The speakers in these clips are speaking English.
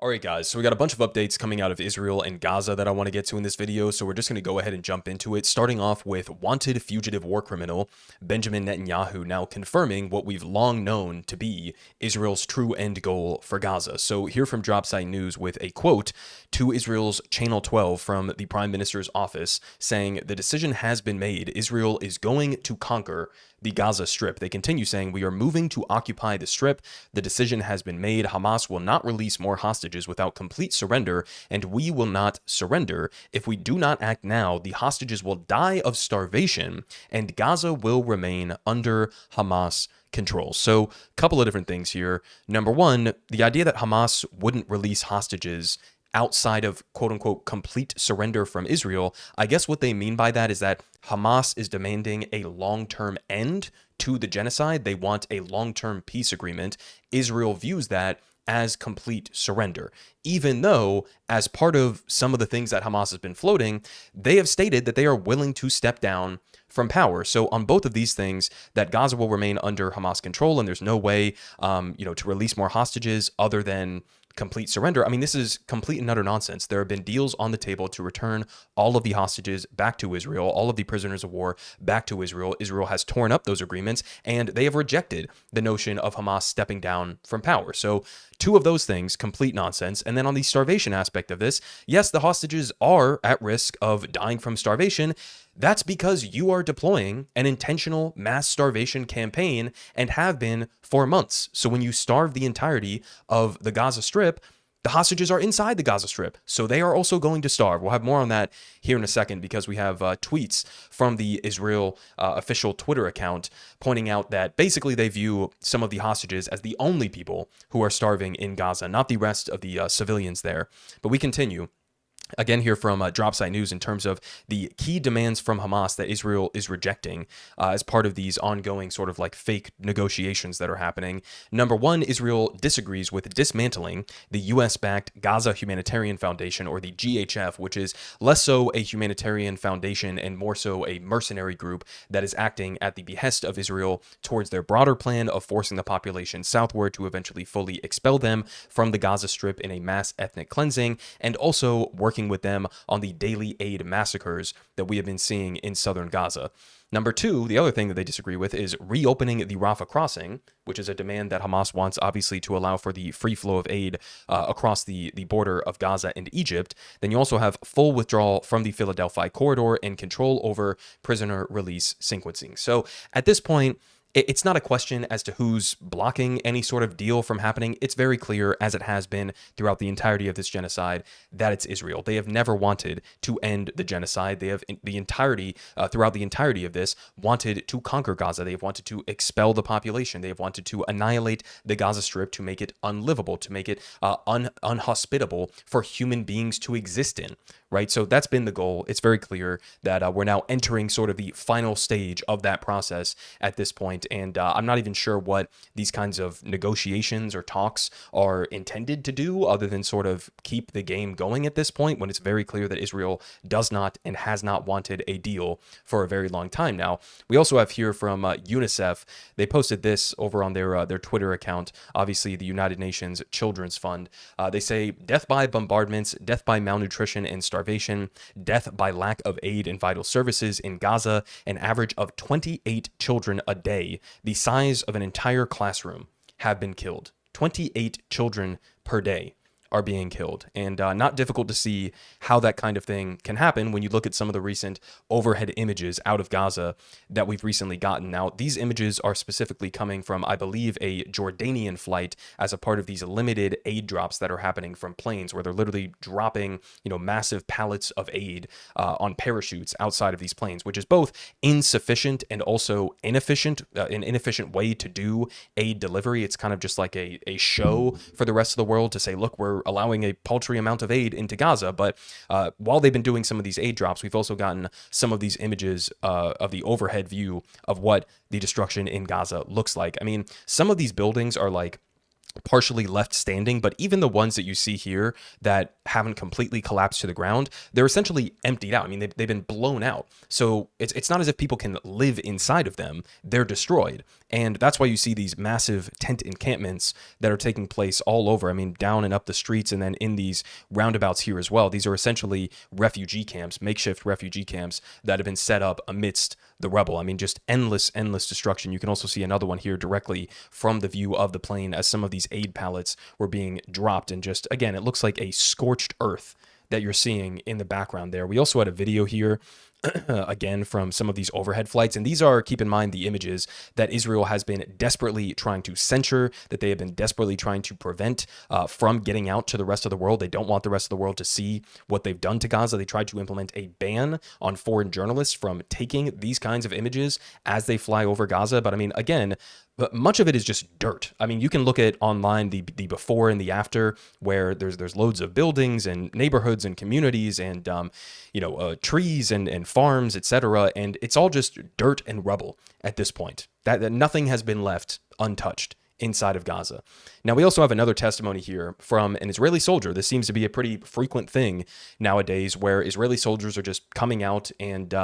Alright guys, so we got a bunch of updates coming out of Israel and Gaza that I want to get to in this video, so we're just going to go ahead and jump into it, starting off with wanted fugitive war criminal Benjamin Netanyahu now confirming what we've long known to be Israel's true end goal for Gaza. So here from Dropsite News with a quote to Israel's Channel 12 from the Prime Minister's office saying, "The decision has been made. Israel is going to conquer the Gaza Strip." They continue saying, "We are moving to occupy the Strip. The decision has been made. Hamas will not release more hostages without complete surrender, and we will not surrender. If we do not act now, the hostages will die of starvation, and Gaza will remain under Hamas control." So, a couple of different things here. Number one, the idea that Hamas wouldn't release hostages outside of quote-unquote complete surrender from Israel, I guess what they mean by that is that Hamas is demanding a long-term end to the genocide. They want a long-term peace agreement. Israel views that as complete surrender, even though as part of some of the things that Hamas has been floating, they have stated that they are willing to step down from power. So on both of these things, that Gaza will remain under Hamas control, and there's no way, to release more hostages other than complete surrender. I mean, this is complete and utter nonsense. There have been deals on the table to return all of the hostages back to Israel, all of the prisoners of war back to Israel. Israel has torn up those agreements, and they have rejected the notion of Hamas stepping down from power. So two of those things, complete nonsense. And then on the starvation aspect of this, yes, the hostages are at risk of dying from starvation. That's because you are deploying an intentional mass starvation campaign and have been for months. So when you starve the entirety of the Gaza Strip, the hostages are inside the Gaza Strip, so they are also going to starve. We'll have more on that here in a second because we have tweets from the Israel official Twitter account pointing out that basically they view some of the hostages as the only people who are starving in Gaza, not the rest of the civilians there. But we continue. Again, here from Dropsite News in terms of the key demands from Hamas that Israel is rejecting as part of these ongoing sort of like fake negotiations that are happening. Number one, Israel disagrees with dismantling the U.S.-backed Gaza Humanitarian Foundation, or the GHF, which is less so a humanitarian foundation and more so a mercenary group that is acting at the behest of Israel towards their broader plan of forcing the population southward to eventually fully expel them from the Gaza Strip in a mass ethnic cleansing, and also working with them on the daily aid massacres that we have been seeing in southern Gaza. Number two, the other thing that they disagree with is reopening the Rafah crossing, which is a demand that Hamas wants, obviously, to allow for the free flow of aid across the border of Gaza and Egypt. Then you also have full withdrawal from the Philadelphia corridor and control over prisoner release sequencing. So at this point, it's not a question as to who's blocking any sort of deal from happening. It's very clear, as it has been throughout the entirety of this genocide, that it's Israel. They have never wanted to end the genocide. They have throughout the entirety of this, wanted to conquer Gaza. They have wanted to expel the population. They have wanted to annihilate the Gaza Strip, to make it unlivable, to make it unhospitable for human beings to exist in. Right? So that's been the goal. It's very clear that we're now entering sort of the final stage of that process at this point. And I'm not even sure what these kinds of negotiations or talks are intended to do other than sort of keep the game going at this point, when it's very clear that Israel does not and has not wanted a deal for a very long time now. We also have here from UNICEF. They posted this over on their Twitter account, obviously the United Nations Children's Fund. They say, "Death by bombardments, death by malnutrition and starvation, death by lack of aid and vital services in Gaza, an average of 28 children a day, the size of an entire classroom, have been killed." 28 children per day are being killed. And not difficult to see how that kind of thing can happen when you look at some of the recent overhead images out of Gaza that we've recently gotten. Now, these images are specifically coming from, I believe, a Jordanian flight as a part of these limited aid drops that are happening from planes, where they're literally dropping, massive pallets of aid on parachutes outside of these planes, which is both insufficient and also inefficient, an inefficient way to do aid delivery. It's kind of just like a show for the rest of the world to say, look, we're allowing a paltry amount of aid into Gaza. But while they've been doing some of these aid drops, we've also gotten some of these images of the overhead view of what the destruction in Gaza looks like. I mean, some of these buildings are like partially left standing, but even the ones that you see here that haven't completely collapsed to the ground, they're essentially emptied out. I mean, they've been blown out. So it's not as if people can live inside of them. They're destroyed. And that's why you see these massive tent encampments that are taking place all over. I mean, down and up the streets, and then in these roundabouts here as well. These are essentially refugee camps, makeshift refugee camps that have been set up amidst the rubble. I mean, just endless destruction. You can also see another one here directly from the view of the plane as some of these aid pallets were being dropped. And just, again, it looks like a scorched earth that you're seeing in the background there. We also had a video here again from some of these overhead flights, and these are, keep in mind, the images that Israel has been desperately trying to censure, that they have been desperately trying to prevent from getting out to the rest of the world. They don't want the rest of the world to see what they've done to Gaza. They tried to implement a ban on foreign journalists from taking these kinds of images as they fly over Gaza. But I mean, again, but much of it is just dirt. I mean, you can look at online the before and the after, where there's loads of buildings and neighborhoods and communities and trees and farms, etc. And it's all just dirt and rubble at this point. That nothing has been left untouched inside of Gaza. Now, we also have another testimony here from an Israeli soldier. This seems to be a pretty frequent thing nowadays, where Israeli soldiers are just coming out and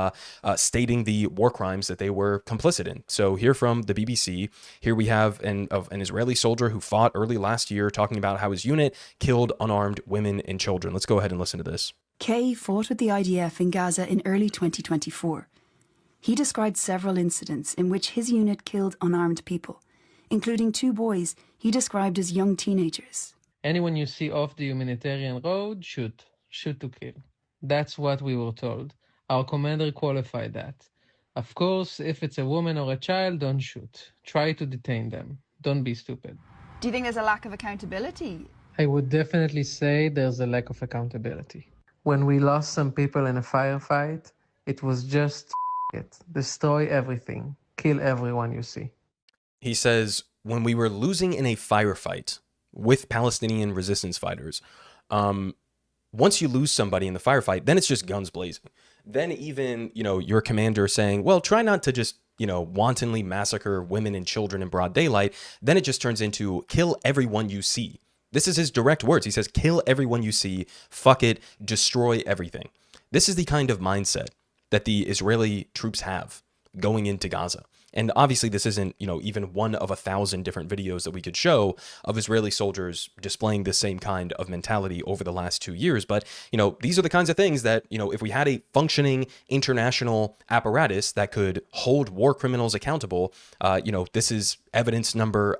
stating the war crimes that they were complicit in. So here from the BBC, here we have an Israeli soldier who fought early last year talking about how his unit killed unarmed women and children. Let's go ahead and listen to this. Kay fought with the IDF in Gaza in early 2024. He described several incidents in which his unit killed unarmed people, including 2 boys he described as young teenagers. Anyone you see off the humanitarian road, shoot. Shoot to kill. That's what we were told. Our commander qualified that. Of course, if it's a woman or a child, don't shoot. Try to detain them. Don't be stupid. Do you think there's a lack of accountability? I would definitely say there's a lack of accountability. When we lost some people in a firefight, it was just it. Destroy everything. Kill everyone you see. He says, when we were losing in a firefight with Palestinian resistance fighters, once you lose somebody in the firefight, then it's just guns blazing. Then even, your commander saying, well, try not to just, wantonly massacre women and children in broad daylight. Then it just turns into kill everyone you see. This is his direct words. He says, kill everyone you see, fuck it, destroy everything. This is the kind of mindset that the Israeli troops have going into Gaza. And obviously this isn't, even one of 1,000 different videos that we could show of Israeli soldiers displaying the same kind of mentality over the last 2 years. But, these are the kinds of things that, if we had a functioning international apparatus that could hold war criminals accountable, this is evidence number,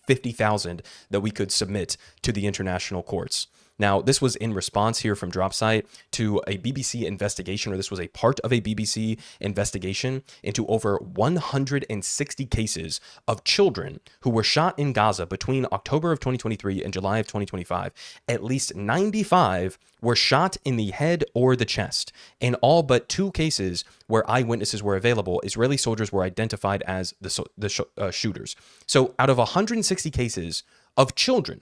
50,000 that we could submit to the international courts. Now, this was in response here from Dropsite to a BBC investigation, or this was a part of a BBC investigation into over 160 cases of children who were shot in Gaza between October of 2023 and July of 2025. At least 95 were shot in the head or the chest. In all but 2 cases where eyewitnesses were available, Israeli soldiers were identified as the shooters. So out of 160 cases of children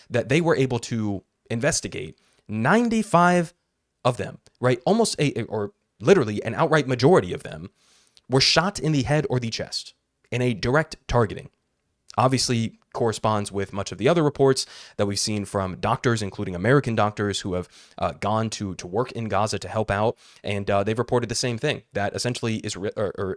that they were able to investigate, 95 of them, right? Almost or literally an outright majority of them were shot in the head or the chest in a direct targeting. Obviously corresponds with much of the other reports that we've seen from doctors, including American doctors who have gone to work in Gaza to help out. And they've reported the same thing, that essentially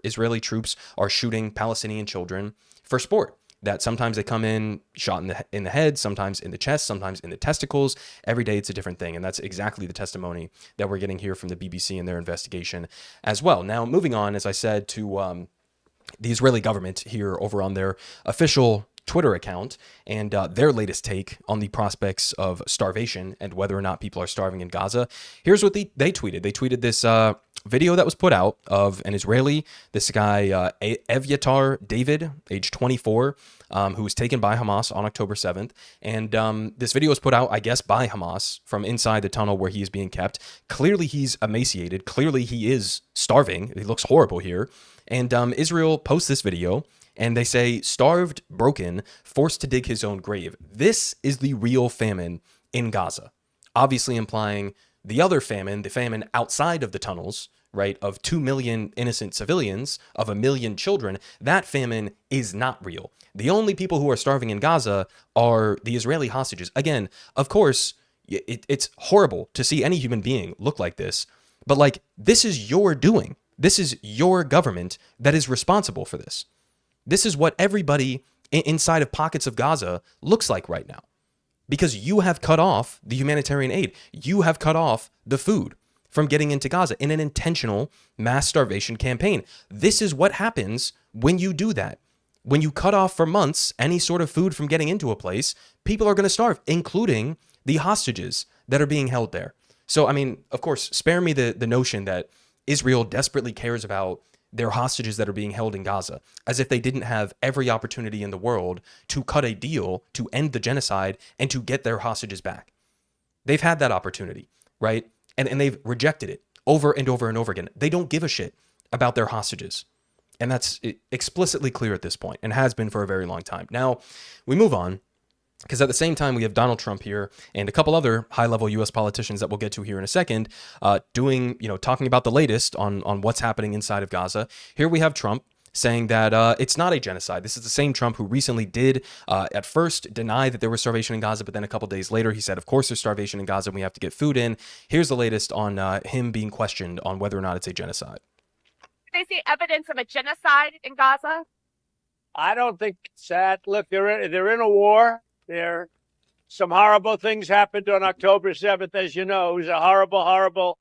Israeli troops are shooting Palestinian children for sport. That sometimes they come in shot in the head, sometimes in the chest, sometimes in the testicles. Every day it's a different thing. And that's exactly the testimony that we're getting here from the BBC in their investigation as well. Now, moving on, as I said, to the Israeli government here over on their official Twitter account and their latest take on the prospects of starvation and whether or not people are starving in Gaza. Here's what they tweeted. They tweeted this video that was put out of an Israeli, this guy Evyatar David, age 24, who was taken by Hamas on October 7th. And this video was put out, I guess, by Hamas from inside the tunnel where he is being kept. Clearly he's emaciated. Clearly he is starving. He looks horrible here. And Israel posts this video and they say, starved, broken, forced to dig his own grave. This is the real famine in Gaza. Obviously implying the other famine, the famine outside of the tunnels, right, of 2 million innocent civilians, of 1 million children, that famine is not real. The only people who are starving in Gaza are the Israeli hostages. Again, of course, it's horrible to see any human being look like this, but like, this is your doing. This is your government that is responsible for this. This is what everybody inside of pockets of Gaza looks like right now, because you have cut off the humanitarian aid. You have cut off the food from getting into Gaza in an intentional mass starvation campaign. This is what happens when you do that. When you cut off for months any sort of food from getting into a place, people are going to starve, including the hostages that are being held there. So, I mean, of course, spare me the notion that Israel desperately cares about their hostages that are being held in Gaza, as if they didn't have every opportunity in the world to cut a deal to end the genocide and to get their hostages back. They've had that opportunity, right? And they've rejected it over and over and over again. They don't give a shit about their hostages. And that's explicitly clear at this point, and has been for a very long time. Now, we move on, because at the same time, we have Donald Trump here and a couple other high-level U.S. politicians that we'll get to here in a second, talking about the latest on what's happening inside of Gaza. Here we have Trump saying that it's not a genocide. This is the same Trump who recently did at first deny that there was starvation in Gaza, but then a couple days later, he said, of course, there's starvation in Gaza and we have to get food in. Here's the latest on him being questioned on whether or not it's a genocide. They see evidence of a genocide in Gaza? I don't think it's that. Look, they're in a war. There, some horrible things happened on October 7th, as you know. It was a horrible, horrible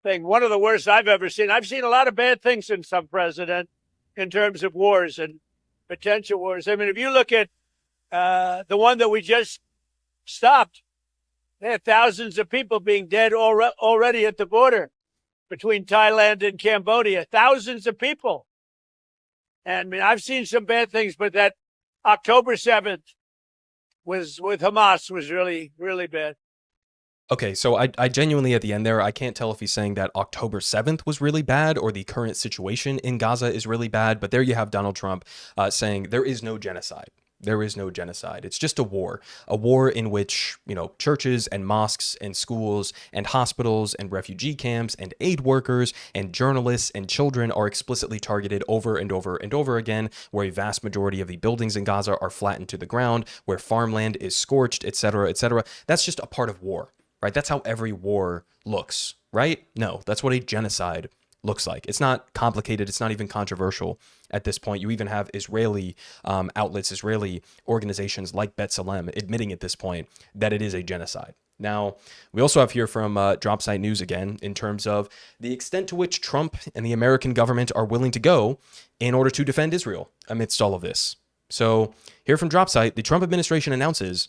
thing. One of the worst I've ever seen. I've seen a lot of bad things in some president in terms of wars and potential wars. I mean, if you look at the one that we just stopped, there are thousands of people being dead already at the border between Thailand and Cambodia. Thousands of people. And I mean, I've seen some bad things, but that October 7th with Hamas was really, really bad. Okay, so I genuinely, at the end there, I can't tell if he's saying that October 7th was really bad or the current situation in Gaza is really bad, but there you have Donald Trump saying there is no genocide. There is no genocide. It's just a war in which, churches and mosques and schools and hospitals and refugee camps and aid workers and journalists and children are explicitly targeted over and over and over again, where a vast majority of the buildings in Gaza are flattened to the ground, where farmland is scorched, etc., etc. That's just a part of war, right? That's how every war looks, right? No, that's what a genocide looks like. It's not complicated. It's not even controversial at this point. You even have Israeli outlets, Israeli organizations like B'Tselem admitting at this point that it is a genocide. Now, we also have here from Dropsite News again in terms of the extent to which Trump and the American government are willing to go in order to defend Israel amidst all of this. So here from Dropsite, the Trump administration announces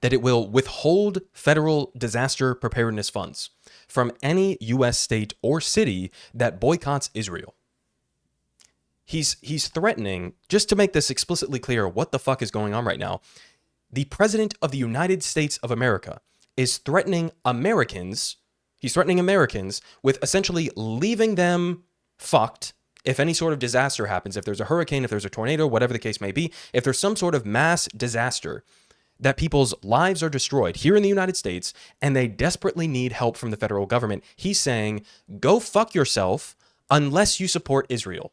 that it will withhold federal disaster preparedness funds from any U.S. state or city that boycotts Israel. He's threatening, just to make this explicitly clear what the fuck is going on right now, the President of the United States of America is threatening Americans, with essentially leaving them fucked if any sort of disaster happens, if there's a hurricane, if there's a tornado, whatever the case may be, if there's some sort of mass disaster that people's lives are destroyed here in the United States and they desperately need help from the federal government, he's saying, go fuck yourself unless you support Israel.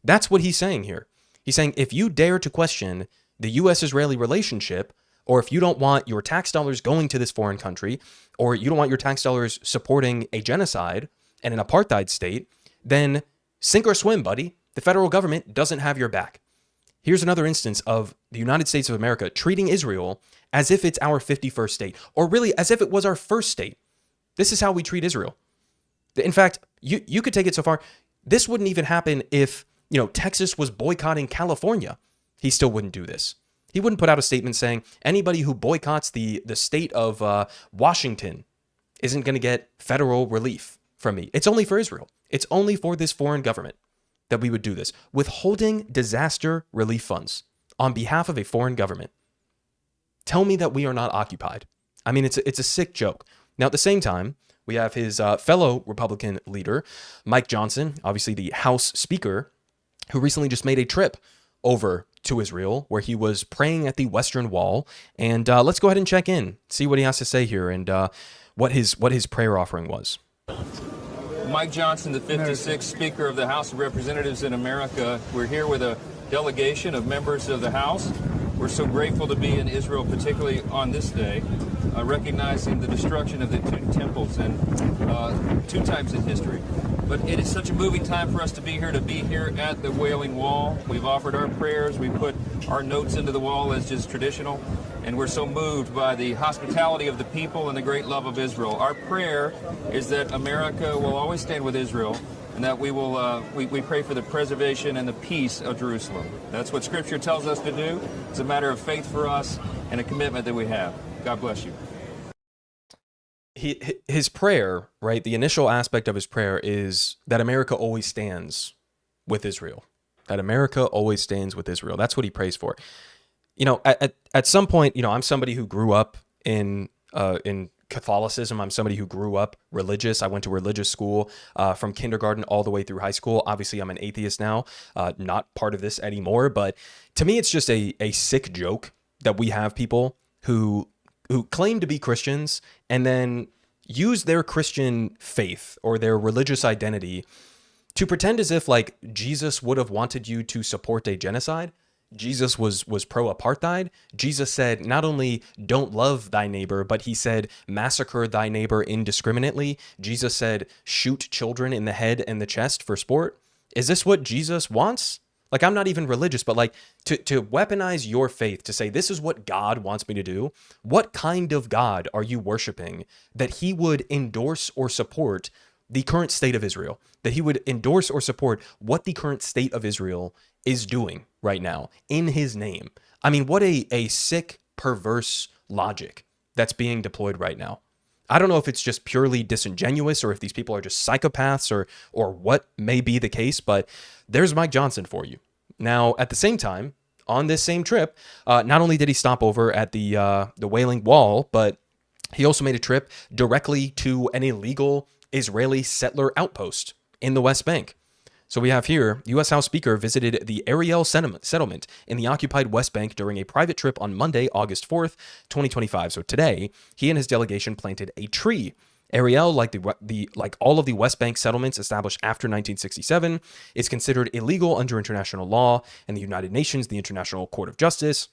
That's what he's saying here. He's saying, if you dare to question the U.S.-Israeli relationship, or if you don't want your tax dollars going to this foreign country, or you don't want your tax dollars supporting a genocide and an apartheid state, then sink or swim, buddy. The federal government doesn't have your back. Here's another instance of the United States of America treating Israel as if it's our 51st state, or really as if it was our first state. This is how we treat Israel. In fact, you could take it so far, this wouldn't even happen if, Texas was boycotting California. He still wouldn't do this. He wouldn't put out a statement saying anybody who boycotts the state of Washington isn't going to get federal relief from me. It's only for Israel. It's only for this foreign government that we would do this. Withholding disaster relief funds on behalf of a foreign government. Tell me that we are not occupied. I mean, it's a sick joke. Now, at the same time, we have his fellow Republican leader, Mike Johnson, obviously the House Speaker, who recently just made a trip over to Israel where he was praying at the Western Wall. And let's go ahead and check in, see what he has to say here and what his prayer offering was. Mike Johnson, the 56th Speaker of the House of Representatives in America. We're here with a delegation of members of the House. We're so grateful to be in Israel, particularly on this day, recognizing the destruction of the two temples and 2 times in history. But it is such a moving time for us to be here at the Wailing Wall. We've offered our prayers, we put our notes into the wall as is traditional, and we're so moved by the hospitality of the people and the great love of Israel. Our prayer is that America will always stand with Israel, and that we will we pray for the preservation and the peace of Jerusalem. That's what Scripture tells us to do. It's a matter of faith for us and a commitment that we have. God bless you. His prayer, right? The initial aspect of his prayer is that America always stands with Israel. That America always stands with Israel. That's what he prays for. You know, at some point, you know, I'm somebody who grew up in Catholicism. I'm somebody who grew up religious. I went to religious school from kindergarten all the way through high school. Obviously, I'm an atheist now, not part of this anymore. But to me, it's just a sick joke that we have people who claim to be Christians and then use their Christian faith or their religious identity to pretend as if like Jesus would have wanted you to support a genocide. Jesus was pro-apartheid. Jesus said not only don't love thy neighbor, but he said massacre thy neighbor indiscriminately. Jesus said shoot children in the head and the chest for sport. Is this what Jesus wants? Like, I'm not even religious, but like to weaponize your faith to say this is what God wants me to do. What kind of God are you worshiping that he would endorse or support the current state of Israel, that he would endorse or support what the current state of Israel is doing right now in his name? I mean, what a sick, perverse logic that's being deployed right now. I don't know if it's just purely disingenuous or if these people are just psychopaths or what may be the case, but there's Mike Johnson for you. Now, at the same time, on this same trip, not only did he stop over at the Wailing Wall, but he also made a trip directly to an illegal Israeli settler outpost in the West Bank. So we have here, U.S. House Speaker visited the Ariel settlement in the occupied West Bank during a private trip on Monday, August 4th, 2025. So today, he and his delegation planted a tree. Ariel, like all of the West Bank settlements established after 1967, is considered illegal under international law, and the United Nations, the International Court of Justice,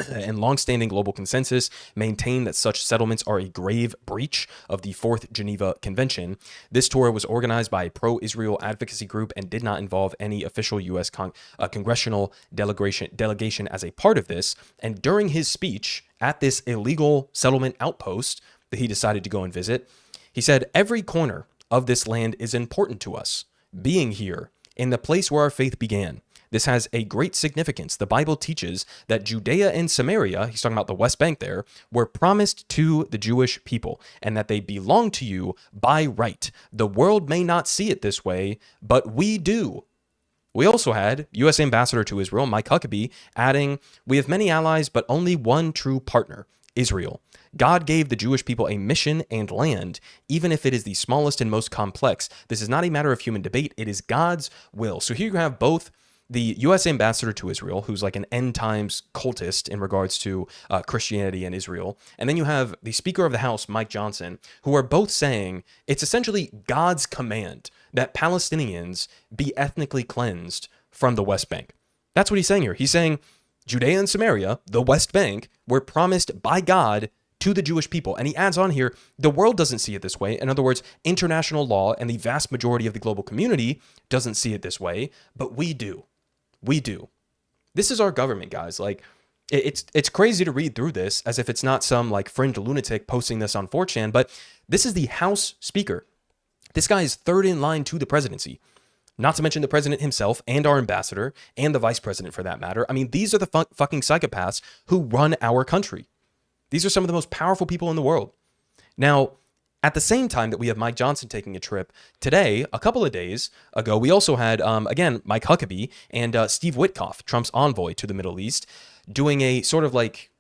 and longstanding global consensus maintain that such settlements are a grave breach of the Fourth Geneva Convention. This tour was organized by a pro-Israel advocacy group and did not involve any official U.S. congressional delegation as a part of this. And during his speech at this illegal settlement outpost that he decided to go and visit, he said, "Every corner of this land is important to us. Being here, in the place where our faith began, this has a great significance. The Bible teaches that Judea and Samaria," he's talking about the West Bank there, "were promised to the Jewish people and that they belong to you by right. The world may not see it this way, but we do." We also had U.S. Ambassador to Israel, Mike Huckabee, adding, "We have many allies, but only one true partner, Israel. God gave the Jewish people a mission and land, even if it is the smallest and most complex. This is not a matter of human debate. It is God's will." So here you have both the U.S. ambassador to Israel, who's like an end times cultist in regards to Christianity and Israel. And then you have the Speaker of the House, Mike Johnson, who are both saying it's essentially God's command that Palestinians be ethnically cleansed from the West Bank. That's what he's saying here. He's saying Judea and Samaria, the West Bank, were promised by God to the Jewish people. And he adds on here, the world doesn't see it this way. In other words, international law and the vast majority of the global community doesn't see it this way, but we do. We do. This is our government, guys. Like, it's crazy to read through this as if it's not some like fringe lunatic posting this on 4chan, but this is the House Speaker. This guy is third in line to the presidency. Not to mention the president himself and our ambassador and the vice president for that matter. I mean, these are the fucking psychopaths who run our country. These are some of the most powerful people in the world. Now, at the same time that we have Mike Johnson taking a trip, today, a couple of days ago, we also had, again, Mike Huckabee and Steve Witkoff, Trump's envoy to the Middle East, doing a sort of like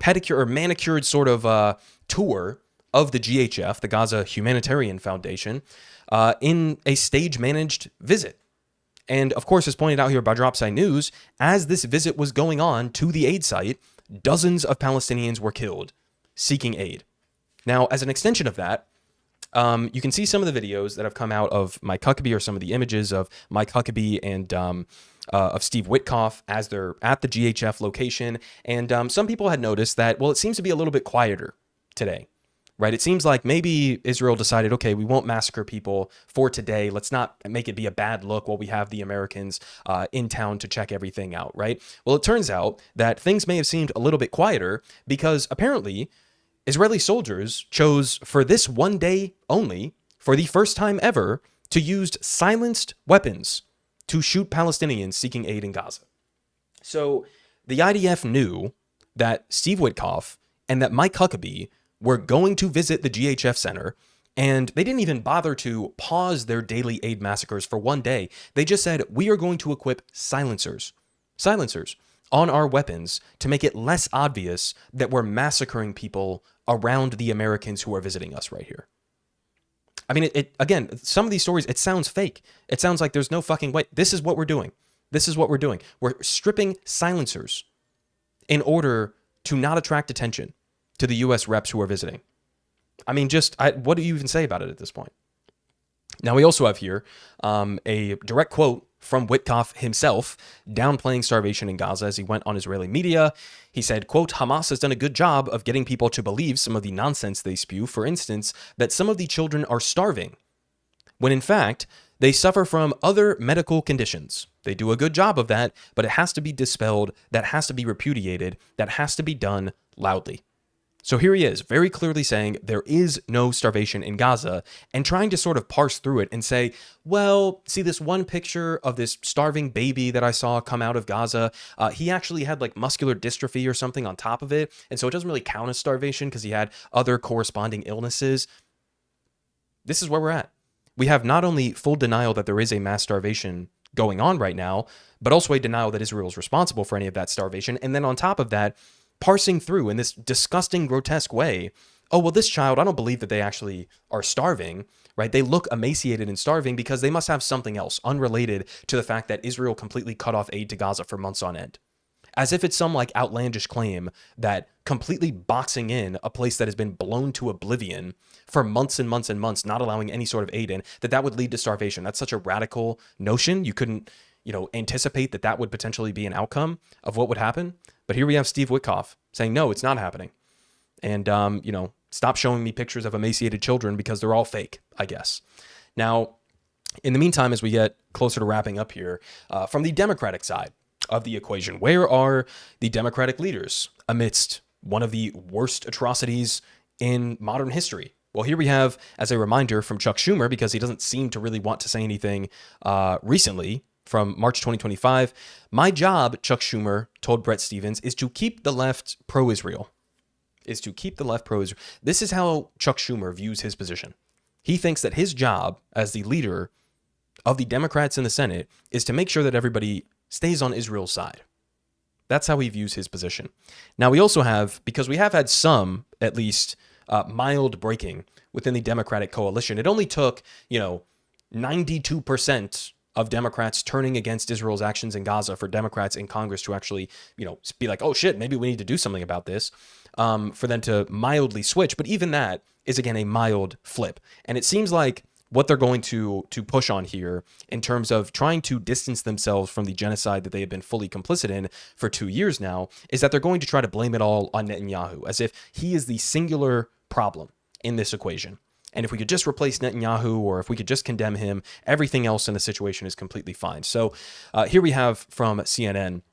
pedicure or manicured sort of tour of the GHF, the Gaza Humanitarian Foundation, in a stage-managed visit. And of course, as pointed out here by Dropside News, as this visit was going on to the aid site, dozens of Palestinians were killed seeking aid. Now, as an extension of that, You can see some of the videos that have come out of Mike Huckabee, or some of the images of Mike Huckabee and of Steve Witkoff as they're at the GHF location. And some people had noticed that, well, it seems to be a little bit quieter today, right? It seems like maybe Israel decided, okay, we won't massacre people for today. Let's not make it be a bad look while we have the Americans in town to check everything out, right? Well, it turns out that things may have seemed a little bit quieter because apparently Israeli soldiers chose for this one day only, for the first time ever, to use silenced weapons to shoot Palestinians seeking aid in Gaza. So the IDF knew that Steve Witkoff and that Mike Huckabee were going to visit the GHF Center, and they didn't even bother to pause their daily aid massacres for one day. They just said, we are going to equip silencers on our weapons to make it less obvious that we're massacring people around the Americans who are visiting us right here. I mean, again, some of these stories, it sounds fake. It sounds like there's no fucking way. This is what we're doing. This is what we're doing. We're stripping silencers in order to not attract attention to the U.S. reps who are visiting. I mean, what do you even say about it at this point? Now, we also have here a direct quote from Witkoff himself, downplaying starvation in Gaza as he went on Israeli media. He said, quote, Hamas has done a good job of getting people to believe some of the nonsense they spew. For instance, that some of the children are starving, when in fact, they suffer from other medical conditions. They do a good job of that, but it has to be dispelled. That has to be repudiated. That has to be done loudly. So here he is, very clearly saying there is no starvation in Gaza, and trying to sort of parse through it and say, well, see this one picture of this starving baby that I saw come out of Gaza, he actually had like muscular dystrophy or something on top of it, and so it doesn't really count as starvation because he had other corresponding illnesses. This is where we're at. We have not only full denial that there is a mass starvation going on right now, but also a denial that Israel is responsible for any of that starvation, and then on top of that, parsing through in this disgusting, grotesque way, oh, well, this child, I don't believe that they actually are starving, right? They look emaciated and starving because they must have something else unrelated to the fact that Israel completely cut off aid to Gaza for months on end. As if it's some like outlandish claim that completely boxing in a place that has been blown to oblivion for months and months and months, not allowing any sort of aid in, that would lead to starvation. That's such a radical notion. You couldn't, anticipate that would potentially be an outcome of what would happen. But here we have Steve Witkoff saying, no, it's not happening. And, stop showing me pictures of emaciated children because they're all fake, I guess. Now, in the meantime, as we get closer to wrapping up here, from the Democratic side of the equation, where are the Democratic leaders amidst one of the worst atrocities in modern history? Well, here we have, as a reminder from Chuck Schumer, because he doesn't seem to really want to say anything recently, from March 2025, my job, Chuck Schumer told Brett Stevens, is to keep the left pro-Israel. This is how Chuck Schumer views his position. He thinks that his job as the leader of the Democrats in the Senate is to make sure that everybody stays on Israel's side. That's how he views his position. Now, we also have, because we have had some, at least, mild breaking within the Democratic coalition. It only took, 92% of Democrats turning against Israel's actions in Gaza for Democrats in Congress to actually, be like, oh shit, maybe we need to do something about this, for them to mildly switch. But even that is, again, a mild flip. And it seems like what they're going to push on here in terms of trying to distance themselves from the genocide that they have been fully complicit in for 2 years now is that they're going to try to blame it all on Netanyahu, as if he is the singular problem in this equation. And if we could just replace Netanyahu, or if we could just condemn him, everything else in the situation is completely fine. So here we have from CNN,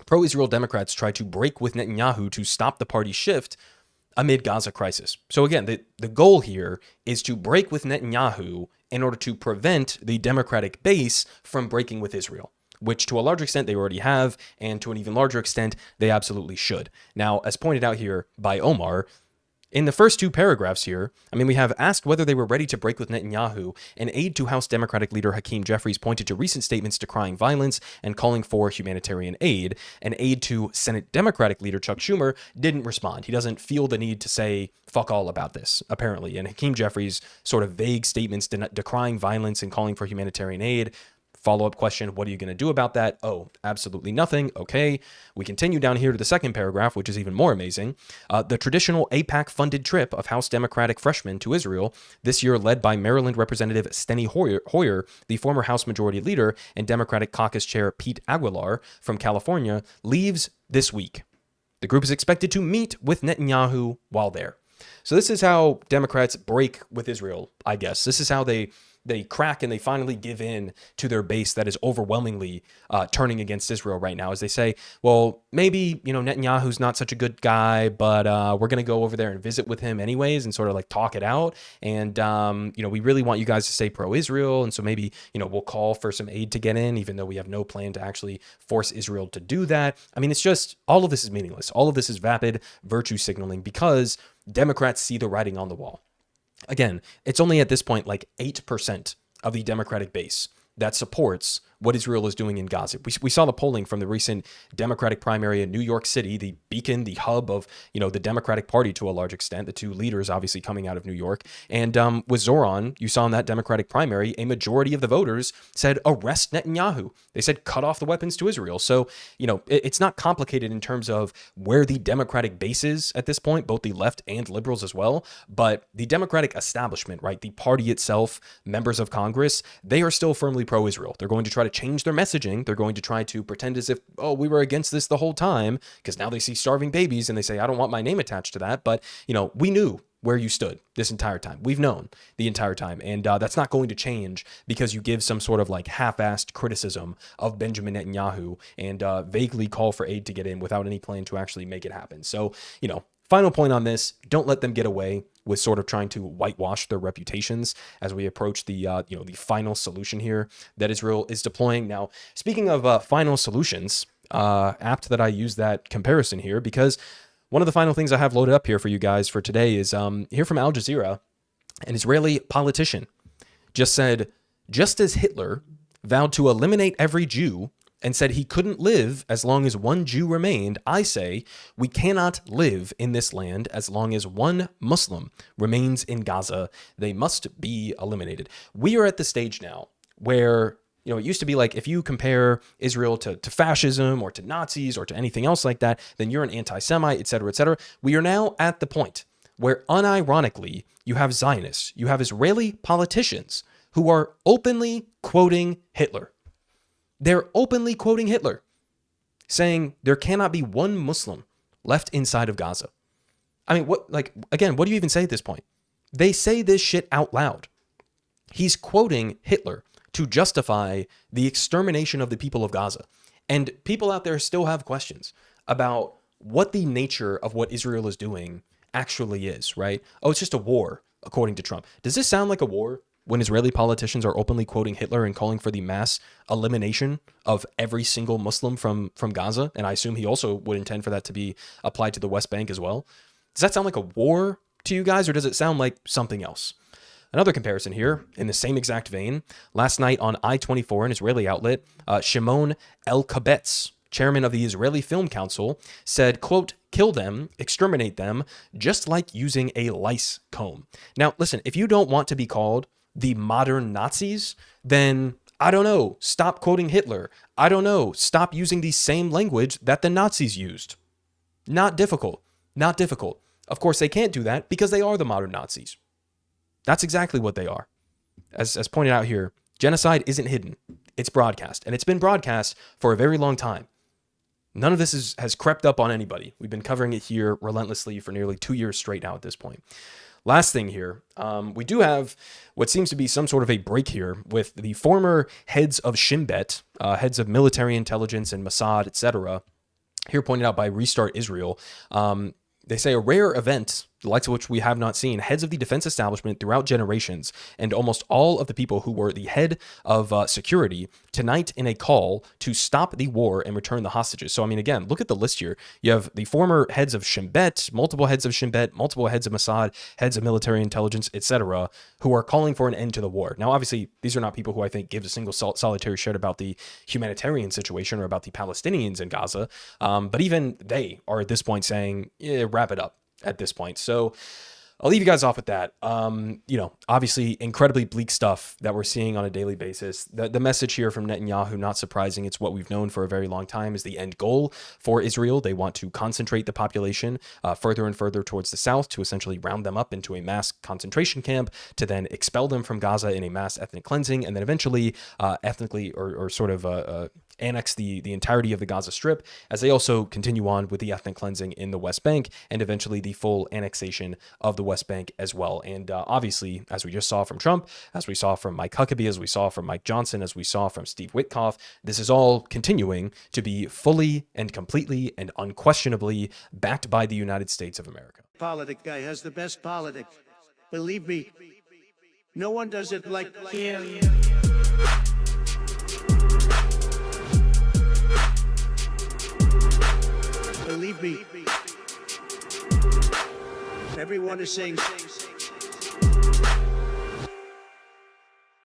pro-Israel Democrats try to break with Netanyahu to stop the party shift amid Gaza crisis. So again, the goal here is to break with Netanyahu in order to prevent the Democratic base from breaking with Israel, which to a large extent they already have, and to an even larger extent, they absolutely should. Now, as pointed out here by Omar, in the first two paragraphs here, we have asked whether they were ready to break with Netanyahu. An aide to House Democratic leader Hakeem Jeffries pointed to recent statements decrying violence and calling for humanitarian aid. An aide to Senate Democratic leader Chuck Schumer didn't respond. He doesn't feel the need to say fuck all about this, apparently. And Hakeem Jeffries' sort of vague statements decrying violence and calling for humanitarian aid Follow-up question, what are you going to do about that? Oh, absolutely nothing. Okay. We continue down here to the second paragraph, which is even more amazing. The traditional AIPAC-funded trip of House Democratic freshmen to Israel, this year led by Maryland Representative Steny Hoyer, the former House Majority Leader, and Democratic Caucus Chair Pete Aguilar from California, leaves this week. The group is expected to meet with Netanyahu while there. So this is how Democrats break with Israel, I guess. This is how they crack and they finally give in to their base that is overwhelmingly turning against Israel right now, as they say, well, maybe, Netanyahu's not such a good guy, but we're going to go over there and visit with him anyways and sort of like talk it out. And, we really want you guys to stay pro-Israel. And so maybe, we'll call for some aid to get in, even though we have no plan to actually force Israel to do that. I mean, it's just, all of this is meaningless. All of this is vapid virtue signaling because Democrats see the writing on the wall. Again, it's only at this point like 8% of the Democratic base that supports what Israel is doing in Gaza. We saw the polling from the recent Democratic primary in New York City, the beacon, the hub of, the Democratic Party to a large extent, the two leaders obviously coming out of New York. And with Zoran, you saw in that Democratic primary, a majority of the voters said, arrest Netanyahu. They said, cut off the weapons to Israel. So, it's not complicated in terms of where the Democratic base is at this point, both the left and liberals as well. But the Democratic establishment, right, the party itself, members of Congress, they are still firmly pro-Israel. They're going to try to change their messaging. They're going to try to pretend as if, oh, we were against this the whole time, because now they see starving babies and they say, I don't want my name attached to that. But, we knew where you stood this entire time. We've known the entire time. And that's not going to change because you give some sort of like half-assed criticism of Benjamin Netanyahu and vaguely call for aid to get in without any plan to actually make it happen. So, final point on this, don't let them get away with sort of trying to whitewash their reputations as we approach the the final solution here that Israel is deploying. Now, speaking of final solutions, apt that I use that comparison here because one of the final things I have loaded up here for you guys for today is here from Al Jazeera, an Israeli politician just said, just as Hitler vowed to eliminate every Jew and said he couldn't live as long as one Jew remained, I say we cannot live in this land as long as one Muslim remains in Gaza. They must be eliminated. We are at the stage now where, it used to be like if you compare Israel to fascism or to Nazis or to anything else like that, then you're an anti-Semite, et cetera, et cetera. We are now at the point where unironically you have Zionists, you have Israeli politicians who are openly quoting Hitler. They're openly quoting Hitler, saying there cannot be one Muslim left inside of Gaza. I mean, what do you even say at this point? They say this shit out loud. He's quoting Hitler to justify the extermination of the people of Gaza. And people out there still have questions about what the nature of what Israel is doing actually is, right? Oh, it's just a war, according to Trump. Does this sound like a war? When Israeli politicians are openly quoting Hitler and calling for the mass elimination of every single Muslim from Gaza, and I assume he also would intend for that to be applied to the West Bank as well. Does that sound like a war to you guys, or does it sound like something else? Another comparison here, in the same exact vein, last night on I-24, an Israeli outlet, Shimon El-Kabetz, chairman of the Israeli Film Council, said, quote, kill them, exterminate them, just like using a lice comb. Now, listen, if you don't want to be called the modern Nazis, then I don't know, stop quoting Hitler. I don't know, stop using the same language that the Nazis used. Not difficult. Not difficult. Of course, they can't do that because they are the modern Nazis. That's exactly what they are. As pointed out here, genocide isn't hidden. It's broadcast, and it's been broadcast for a very long time. None of this has crept up on anybody. We've been covering it here relentlessly for nearly 2 years straight now at this point. Last thing here, we do have what seems to be some sort of a break here with the former heads of Shin Bet, heads of military intelligence and Mossad, etc., here pointed out by Restart Israel. They say a rare event, the likes of which we have not seen, heads of the defense establishment throughout generations and almost all of the people who were the head of security tonight in a call to stop the war and return the hostages. So, I mean, again, look at the list here. You have the former heads of Shin Bet, multiple heads of Shin Bet, multiple heads of Mossad, heads of military intelligence, etc., who are calling for an end to the war. Now, obviously, these are not people who I think give a single solitary shit about the humanitarian situation or about the Palestinians in Gaza. But even they are at this point saying, yeah, wrap it up at this point. So I'll leave you guys off with that. Obviously incredibly bleak stuff that we're seeing on a daily basis. The message here from Netanyahu, not surprising, it's what we've known for a very long time, is the end goal for Israel. They want to concentrate the population further and further towards the south to essentially round them up into a mass concentration camp, to then expel them from Gaza in a mass ethnic cleansing, and then eventually ethnically or sort of annex the entirety of the Gaza Strip, as they also continue on with the ethnic cleansing in the West Bank, and eventually the full annexation of the West Bank as well. And obviously, as we just saw from Trump, as we saw from Mike Huckabee, as we saw from Mike Johnson, as we saw from Steve Witkoff, this is all continuing to be fully and completely and unquestionably backed by the United States of America. Politic guy has the best politics. Believe me, no one does it like him. Believe me, everyone is saying